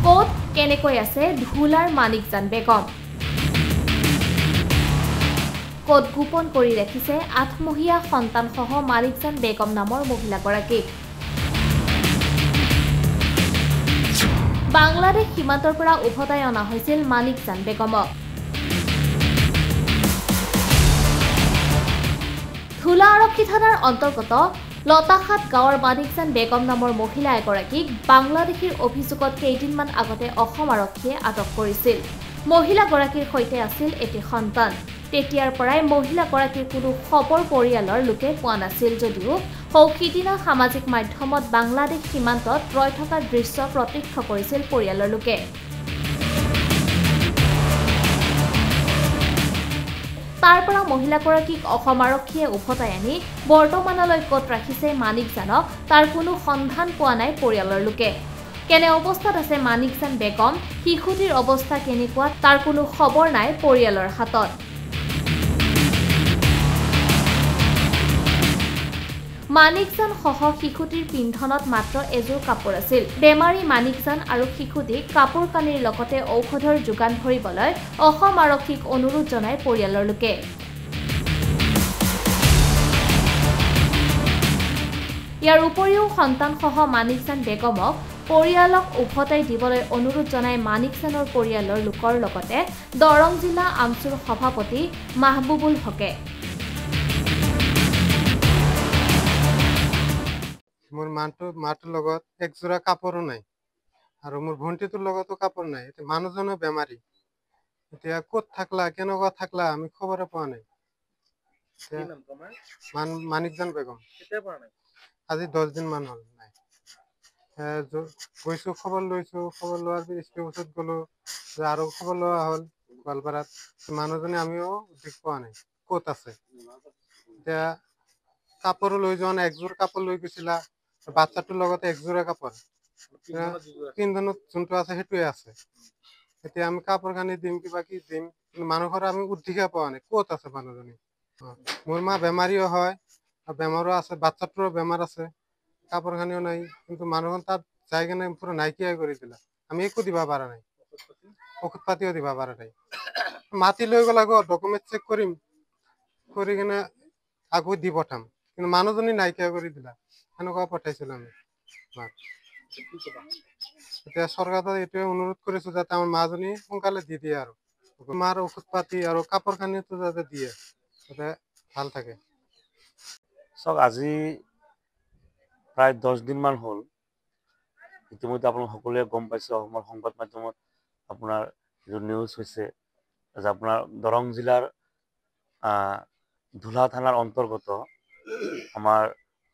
ক'ত কেনেকৈ আছে ধুলাৰ মানিকজান বেগম ক'ত গোপন কৰি ৰাখিছে ৮মহীয়া সন্তানসহ মানিকজান বেগম নামৰ মহিলাগৰাকীক বাংলাদেশ সীমান্তৰ পৰা উভতাই অনা হৈছিল মানিকজান বেগমক ধুলা আৰক্ষী থানাৰ অন্তৰ্গত লতাখাত গাঁৱৰ মানিকজান বেগম নামৰ মহিলা এগৰাকীক বাংলাদেশীৰ অভিযোগত কেইদিনমান আগতে অসম আৰক্ষীয়ে আটক কৰিছিল মহিলাগৰাকীৰ সৈতে আছিল এটি সন্তান তেতিয়াৰ পৰাই মহিলাগৰাকীৰ কোনো খবৰ পৰিয়ালৰ লোকে পোৱা নাছিল যদিও সৌখিদিনা সামাজিক মাধ্যমত বাংলাদেশ সীমান্তত ৰৈ থকা দৃশ্য প্ৰত্যক্ষ কৰিছিল পৰিয়ালৰ লোকে তাৰ পৰা মহিলাগৰাকীক অসম আৰক্ষীয়ে উভতাই আনি বৰ্তমানলৈ ক'ত ৰাখিছে মানিকজানক তাৰ কোনো সন্ধান পোৱা নাই পৰিয়ালৰ লোকে কেনে অৱস্থাত আছে মানিকজান বেগম শিশুটিৰ অৱস্থা কেনেকুৱা তাৰ কোনো খবৰ নাই পৰিয়ালৰ হাতত মানিকজান সহ শিশুটিৰ পিন্ধনত মাত্ৰ এযোৰ কাপোৰ আছিল বেমাৰী মানিকজান আৰু শিশুটিক কাপোৰ কানিৰ লগতে ঔষধৰ যোগান ধৰিবলৈ অসম আৰক্ষীক অনুৰোধ জনায় পৰিয়ালৰ লোকে ইয়াৰ উপৰিও সন্তানসহ মানিকজান বেগমক পৰিয়ালক উভতাই দিবলৈ অনুৰোধ জনায় মানিকজানৰ পৰিয়ালৰ লোকৰ লগতে দৰং জিলা আমচুৰ সভাপতি মাহবুবুল হকে মোৰ মাটোৰ লগত একযোৰা কাপোৰো নাই আৰু মোৰ ভণ্টিটোৰ লগতো কাপোৰ নাই এতিয়া মানুহজনো বেমাৰী এতিয়া ক'ত থাকলা কেনেকুৱা থাকলা আমি খবৰে পোৱা নাই মানিকজান বেগম আজি 10 দিন মান হ'ল নাই গৈছো খবৰ লৈছো খবৰ লোৱাৰ পিছত গলো আৰু খবৰ লোৱা হ'ল গোৱালপাৰাত মানুহজনে আমিও ঠিক পোৱা নাই ক'ত আছে এতিয়া কাপোৰো লৈ যোৱা নাই একযোৰ কাপোৰ লৈ গৈছিলা বাচ্চাটোৰ লগতে একযোৰা কাপোৰ পিন্ধনত যোনটো আছে সেইটোৱে আছে এতিয়া আমি কাপোৰ কানি দিম কিবা কি দিম মানুহৰ আমি উদ্ধিকা পোৱা নাই ক'ত আছে মানুহজনী মোৰ মা বেমাৰীও হয় বেমাৰো আছে বাচ্চাটোৰো বেমাৰ আছে কাপোৰ কানিও নাই কিন্তু মানুহজন তাত যাই কিনে পুৰা নাইকিয়াই কৰি দিলা আমি একো দিবা পাৰা নাই ঔষধ পাতিও দিবা পাৰা নাই মাতি লৈ গ'ল আকৌ ডকুমেণ্ট চেক কৰিম কৰি কিনে আকৌ দি পঠাম কিন্তু মানুহজনী নাইকিয়া কৰি দিলা সেনেকুৱা পঠাইছিলো আমি এতিয়া চৰকাৰক এইটোৱে অনুৰোধ কৰিছো যাতে আমাৰ মাজনী সোনকালে দি দিয়ে আৰু মাৰ ঔষধ পাতি আৰু কাপোৰ কানিটো যাতে দিয়ে যাতে ভাল থাকে চাওক আজি প্ৰায় 10 দিন মান হ'ল ইতিমধ্যে আপোনালোক সকলোৱে গম পাইছে অসমৰ সংবাদ মাধ্যমত আপোনাৰ যিটো নিউজ হৈছে যে আপোনাৰ দৰং জিলাৰ ধুলা থানাৰ অন্তৰ্গত আমাৰ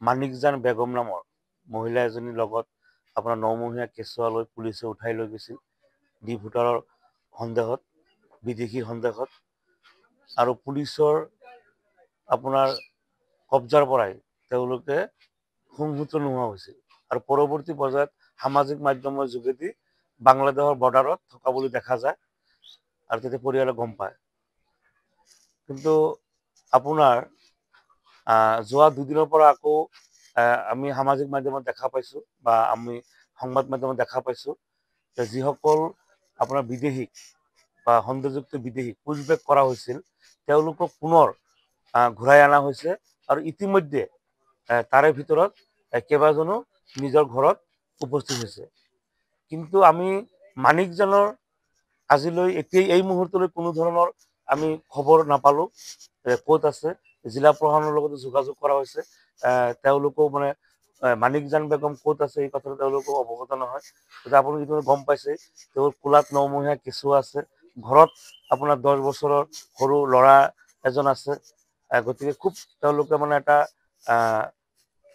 মানিকজান বেগম নামৰ মহিলা এজনীৰ লগত আপোনাৰ 9মহীয়া কেঁচুৱা লৈ পুলিচে উঠাই লৈ গৈছিল ডি ভোটাৰৰ সন্দেহত বিদেশীৰ সন্দেহত আৰু পুলিচৰ আপোনাৰ কব্জাৰ পৰাই তেওঁলোকে সংহত নোহোৱা হৈছিল আৰু পৰৱৰ্তী পৰ্যায়ত সামাজিক মাধ্যমৰ যোগেদি বাংলাদেশৰ বৰ্ডাৰত থকা বুলি দেখা যায় আৰু তেতিয়া পৰিয়ালে গম পায় কিন্তু আপোনাৰ যোৱা দুদিনৰ পৰা আকৌ আমি সামাজিক মাধ্যমত দেখা পাইছো বা আমি সংবাদ মাধ্যমত দেখা পাইছো যে যিসকল আপোনাৰ বিদেশীক বা সন্দেহযুক্ত বিদেশীক পুছবেক কৰা হৈছিল তেওঁলোকক পুনৰ ঘূৰাই অনা হৈছে আৰু ইতিমধ্যে তাৰে ভিতৰত কেইবাজনো নিজৰ ঘৰত উপস্থিত হৈছে কিন্তু আমি মানিকজানৰ আজিলৈ এই মুহূৰ্তলৈ কোনো ধৰণৰ আমি খবৰ নাপালো ক'ত আছে জিলা প্ৰশাসনৰ লগত যোগাযোগ কৰা হৈছে তেওঁলোকেও মানে মানিকজান বেগম ক'ত আছে এই কথাটো তেওঁলোকেও অৱগত নহয় গতিকে আপুনি যিটো গম পাইছে তেওঁৰ কোলাত 9মহীয়া কেঁচুৱা আছে ঘৰত আপোনাৰ 10 বছৰৰ সৰু ল'ৰা এজন আছে গতিকে খুব তেওঁলোকে মানে এটা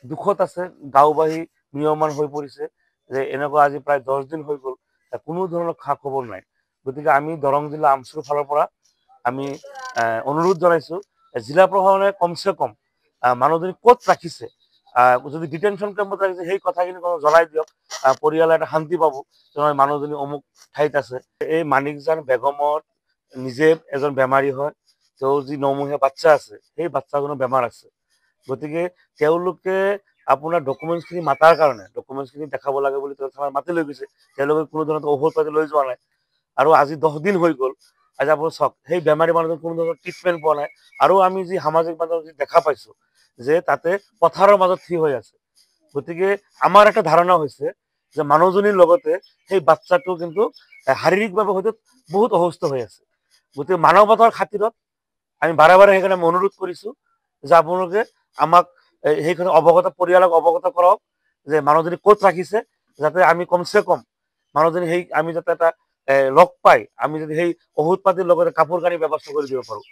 দুখত আছে গাঁওবাসী নিয়মান হৈ পৰিছে যে এনেকুৱা আজি প্ৰায় 10 দিন হৈ গ'ল কোনো ধৰণৰ খা খবৰ নাই গতিকে আমি দৰং জিলা আমচুৰ ফালৰ পৰা আমি অনুৰোধ জনাইছো জিলা প্ৰশাসনে কমচে কম মানুহজনী ক'ত ৰাখিছে যদি ডিটেনশ্যন কেম্পত ৰাখিছে সেই কথাখিনি জনাই দিয়ক পৰিয়ালে এটা শান্তি পাব মানুহজনী অমুক ঠাইত আছে এই মানিকজান বেগমৰ নিজে এজন বেমাৰী হয় তেওঁৰ যি 9মহীয়া বাচ্চা আছে সেই বাচ্চাজনৰ বেমাৰ আছে গতিকে তেওঁলোকে আপোনাৰ ডকুমেণ্টছখিনি মাতাৰ কাৰণে ডকুমেণ্টছখিনি দেখাব লাগে বুলি থানাত মাতি লৈ গৈছে, তেওঁলোকে কোনো ধৰণৰ ঔষধ পাতি লৈ যোৱা নাই। আৰু আজি 10 দিন হৈ গ'ল, আজি আপুনি চাওক সেই বেমাৰী মানুহজন কোনো ধৰণৰ ট্ৰিটমেণ্ট পোৱা নাই। আৰু আমি যি সামাজিক মাধ্যমত যি দেখা পাইছো যে তাতে পথাৰৰ মাজত থিয় হৈ আছে। গতিকে আমাৰ এটা ধাৰণা হৈছে যে মানুহজনীৰ লগতে সেই বাচ্চাটো কিন্তু শাৰীৰিকভাৱে হয়তো বহুত অসুস্থ হৈ আছে। গতিকে মানৱতাৰ খাতিৰত আমি বাৰে বাৰে সেইকাৰণে অনুৰোধ কৰিছো যে আপোনালোকে আমাক সেইখিনি অৱগত পৰিয়ালক অৱগত কৰক যে মানুহজনী ক'ত ৰাখিছে, যাতে আমি কমচে কম মানুহজনী সেই আমি যাতে এটা লগ পাই আমি যদি সেই ঔষধ পাতিৰ লগতে কাপোৰ কানি ব্যৱস্থা কৰি দিব পাৰোঁ।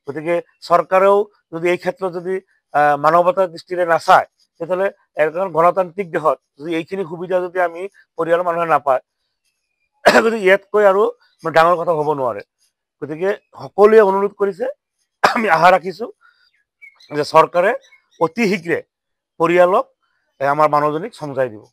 গতিকে চৰকাৰেও যদি এই ক্ষেত্ৰত যদি মানৱতাৰ দৃষ্টিৰে নাচায়, তেতিয়াহ'লে এখন গণতান্ত্ৰিক দেশত যদি এইখিনি সুবিধা যদি আমি পৰিয়ালৰ মানুহে নাপায়, গতিকে ইয়াতকৈ আৰু ডাঙৰ কথা হ'ব নোৱাৰে। গতিকে সকলোৱে অনুৰোধ কৰিছে, আমি আশা ৰাখিছোঁ যে চৰকাৰে অতি শীঘ্ৰে পৰিয়ালক আমাৰ মানুহজনীক চমজাই দিব।